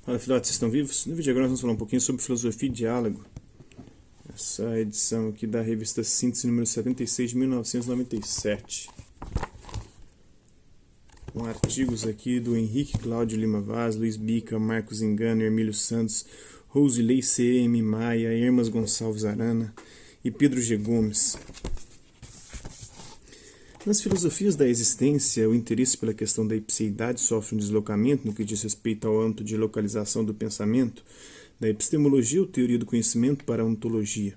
Fala, filhotes, vocês estão vivos? No vídeo agora nós vamos falar um pouquinho sobre filosofia e diálogo. Essa edição aqui da revista Síntese número 76 de 1997. Com artigos aqui do Henrique Cláudio Lima Vaz, Luiz Bica, Marcos Engano, Hermílio Santos, Rosilei C.M. Maia, Hermas Gonçalves Arana e Pedro G. Gomes. Nas filosofias da existência, o interesse pela questão da ipseidade sofre um deslocamento no que diz respeito ao âmbito de localização do pensamento, da epistemologia ou teoria do conhecimento para a ontologia.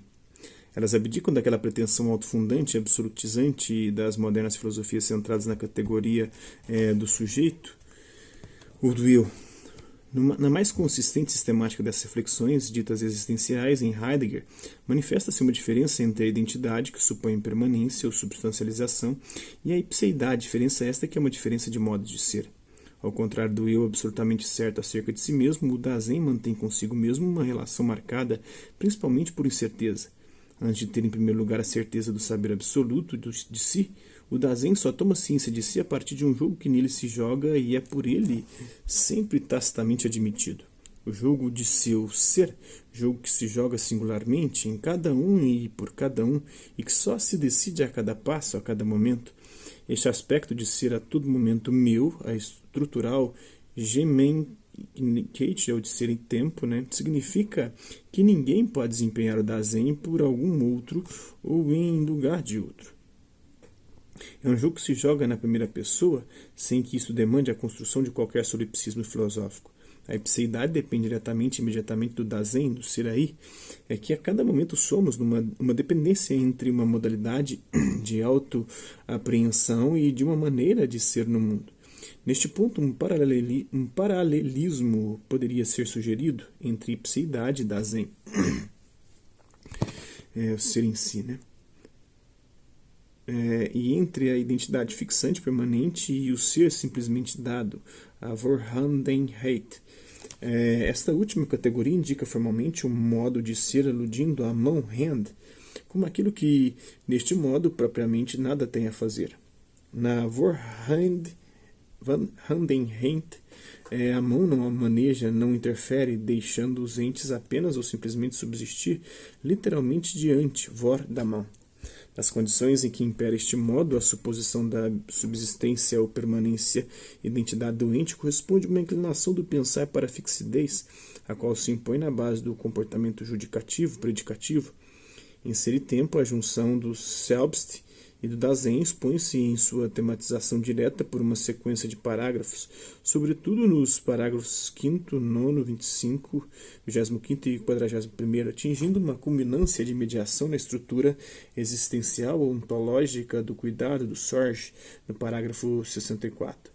Elas abdicam daquela pretensão autofundante e absolutizante das modernas filosofias centradas na categoria do sujeito ou do eu. Na mais consistente sistemática dessas reflexões, ditas existenciais, em Heidegger, manifesta-se uma diferença entre a identidade, que supõe permanência ou substancialização, e a ipseidade, diferença esta que é uma diferença de modo de ser. Ao contrário do eu absolutamente certo acerca de si mesmo, o Dasein mantém consigo mesmo uma relação marcada principalmente por incerteza. Antes de ter em primeiro lugar a certeza do saber absoluto de si, o Dasein só toma ciência de si a partir de um jogo que nele se joga e é por ele sempre tacitamente admitido. O jogo de seu ser, jogo que se joga singularmente em cada um e por cada um, e que só se decide a cada passo, a cada momento. Este aspecto de ser a todo momento meu, a estrutural Gemeindkeit, ou de ser em tempo, significa que ninguém pode desempenhar o Dasein por algum outro ou em lugar de outro. É um jogo que se joga na primeira pessoa, sem que isso demande a construção de qualquer solipsismo filosófico. A ipseidade depende diretamente e imediatamente do Dasein, do ser aí, é que a cada momento somos numa dependência entre uma modalidade de autoapreensão e de uma maneira de ser no mundo. Neste ponto, um paralelismo poderia ser sugerido entre ipseidade e Dasein. O ser em si, e entre a identidade fixante permanente e o ser simplesmente dado, a Vorhandenheit. Esta última categoria indica formalmente um modo de ser aludindo à mão hand, como aquilo que, neste modo, propriamente nada tem a fazer. Na Vorhandenheit, a mão não a maneja, não interfere, deixando os entes apenas ou simplesmente subsistir, literalmente diante, vor, da mão. Nas condições em que impera este modo, a suposição da subsistência ou permanência, identidade do ente, corresponde a uma inclinação do pensar para a fixidez, a qual se impõe na base do comportamento judicativo, predicativo. Em ser e tempo, a junção do Selbst e do Dasein expõe-se em sua tematização direta por uma sequência de parágrafos, sobretudo nos parágrafos 5º, 9º, 25º, 25º e 41º, atingindo uma culminância de mediação na estrutura existencial ou ontológica do cuidado do Sorge, no parágrafo 64.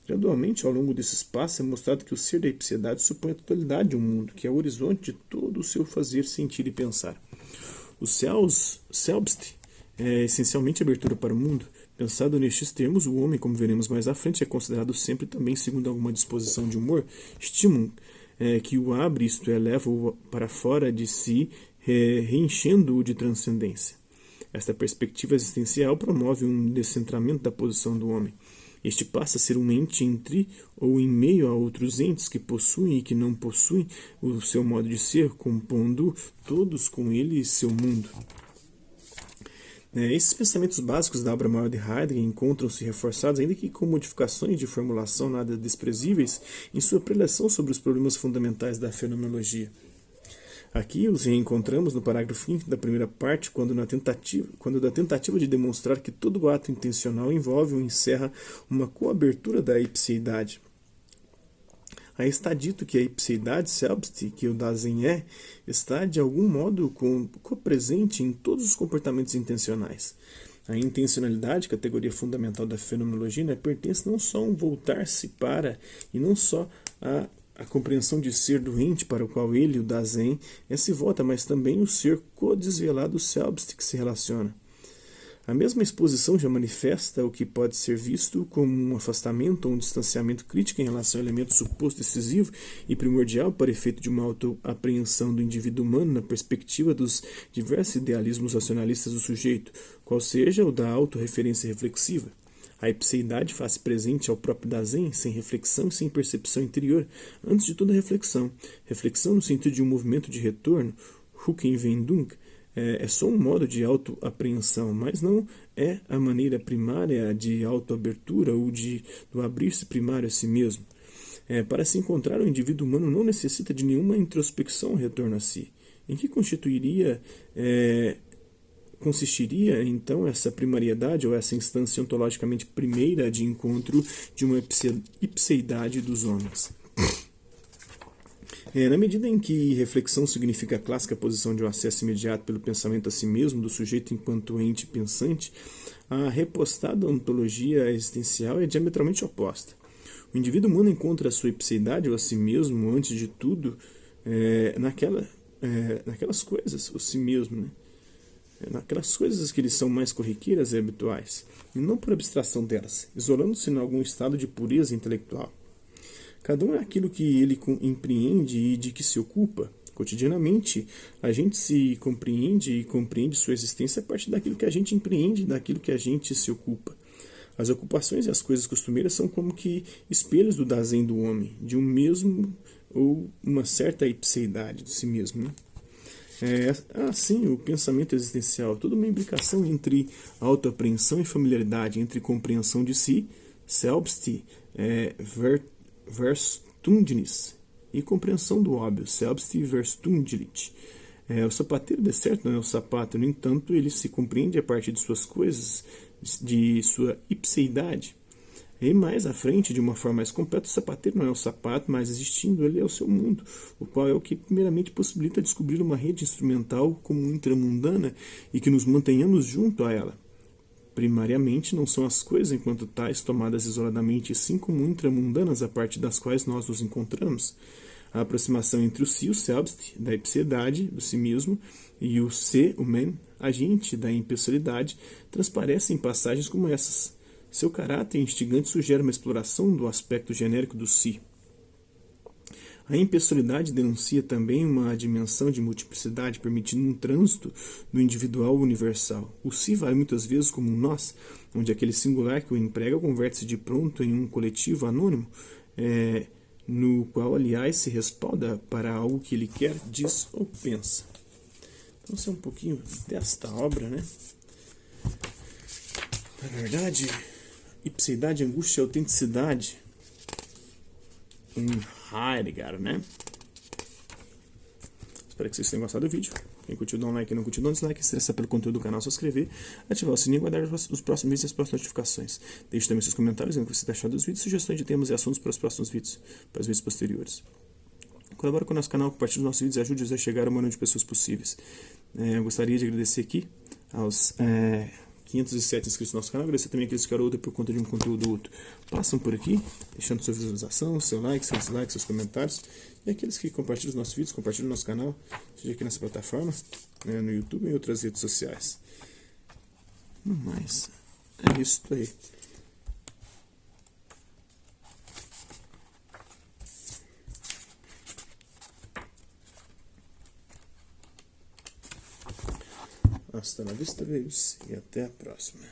Gradualmente, ao longo desse espaço, é mostrado que o ser da ipseidade supõe a totalidade de um mundo, que é o horizonte de todo o seu fazer, sentir e pensar. O Selbst é essencialmente abertura para o mundo. Pensado nestes termos, o homem, como veremos mais à frente, é considerado sempre também segundo alguma disposição de humor, Stimmung, que o abre, isto é, leva-o para fora de si, reenchendo-o de transcendência. Esta perspectiva existencial promove um descentramento da posição do homem. Este passa a ser um ente entre ou em meio a outros entes que possuem e que não possuem o seu modo de ser, compondo todos com ele seu mundo. Esses pensamentos básicos da obra maior de Heidegger encontram-se reforçados, ainda que com modificações de formulação nada desprezíveis, em sua preleção sobre os problemas fundamentais da fenomenologia. Aqui os reencontramos no parágrafo 5 da primeira parte, quando da tentativa de demonstrar que todo ato intencional envolve ou encerra uma coabertura da ipseidade. Aí está dito que a ipseidade, Selbst, que o Dasein está de algum modo copresente em todos os comportamentos intencionais. A intencionalidade, categoria fundamental da fenomenologia, pertence não só a um voltar-se para, e não só a compreensão de ser do ente para o qual ele, o Dasein, se volta, mas também o ser co-desvelado Selbst que se relaciona. A mesma exposição já manifesta o que pode ser visto como um afastamento ou um distanciamento crítico em relação ao elemento suposto decisivo e primordial para efeito de uma autoapreensão do indivíduo humano na perspectiva dos diversos idealismos racionalistas do sujeito, qual seja o da autorreferência reflexiva. A ipseidade faz presente ao próprio Dasein, sem reflexão e sem percepção interior, antes de toda reflexão. Reflexão no sentido de um movimento de retorno, Rückenwendung, é só um modo de autoapreensão, mas não é a maneira primária de autoabertura ou do abrir-se primário a si mesmo. Para se encontrar, o indivíduo humano não necessita de nenhuma introspecção ou retorno a si. Em que consistiria, então, essa primariedade ou essa instância ontologicamente primeira de encontro de uma ipseidade dos homens? Na medida em que reflexão significa a clássica posição de um acesso imediato pelo pensamento a si mesmo do sujeito enquanto ente pensante, a repostada ontologia existencial é diametralmente oposta. O indivíduo humano encontra a sua ipseidade ou a si mesmo, antes de tudo, naquelas coisas, o si mesmo, né? Naquelas coisas que lhes são mais corriqueiras e habituais, e não por abstração delas, isolando-se em algum estado de pureza intelectual. Cada um é aquilo que ele empreende e de que se ocupa. Cotidianamente, a gente se compreende e compreende sua existência a partir daquilo que a gente empreende e daquilo que a gente se ocupa. As ocupações e as coisas costumeiras são como que espelhos do Dasein do homem, de um mesmo ou uma certa ipseidade de si mesmo, né? Sim, o pensamento existencial, toda uma imbricação entre autoapreensão e familiaridade, entre compreensão de si, Selbst, Verstundnis, e compreensão do óbvio, Selbstverstundlich. O sapateiro de certo não é o sapato, no entanto, ele se compreende a partir de suas coisas, de sua ipseidade. E mais à frente, de uma forma mais completa, o sapateiro não é o sapato, mas existindo, ele é o seu mundo, o qual é o que primeiramente possibilita descobrir uma rede instrumental como intramundana e que nos mantenhamos junto a ela. Primariamente, não são as coisas enquanto tais tomadas isoladamente, sim como intramundanas a partir das quais nós nos encontramos. A aproximação entre o si, o selbst, da ipseidade, do si mesmo, e o se, o men, agente da impessoalidade, transparece em passagens como essas. Seu caráter instigante sugere uma exploração do aspecto genérico do si. A impessoalidade denuncia também uma dimensão de multiplicidade, permitindo um trânsito do individual ao universal. O si vale muitas vezes como um nós, onde aquele singular que o emprega converte-se de pronto em um coletivo anônimo, no qual, aliás, se respalda para algo que ele quer, diz ou pensa. Então, isso é um pouquinho desta obra, né? Na verdade, ipseidade, angústia e autenticidade em Heidegger, né? Espero que vocês tenham gostado do vídeo. Quem curtiu, dá um like, quem não curtiu, dá um dislike. Se interessar pelo conteúdo do canal, se inscrever, ativar o sininho e guardar os próximos vídeos e as próximas notificações. Deixe também seus comentários dizendo o que você está achando dos vídeos, sugestões de temas e assuntos para os próximos vídeos, para os vídeos posteriores. Colabore com o nosso canal, compartilhe os nossos vídeos e ajude-nos a chegar ao maior número de pessoas possíveis. Eu gostaria de agradecer aqui aos 507 inscritos no nosso canal, agradecer também aqueles que ficaram por conta de um conteúdo ou outro. Passam por aqui, deixando sua visualização, seu like, seu dislike, seus comentários. E aqueles que compartilham os nossos vídeos, compartilham o nosso canal, seja aqui nessa plataforma, no YouTube e em outras redes sociais. No mais, é isso aí. Hasta la vista, babies, e até a próxima.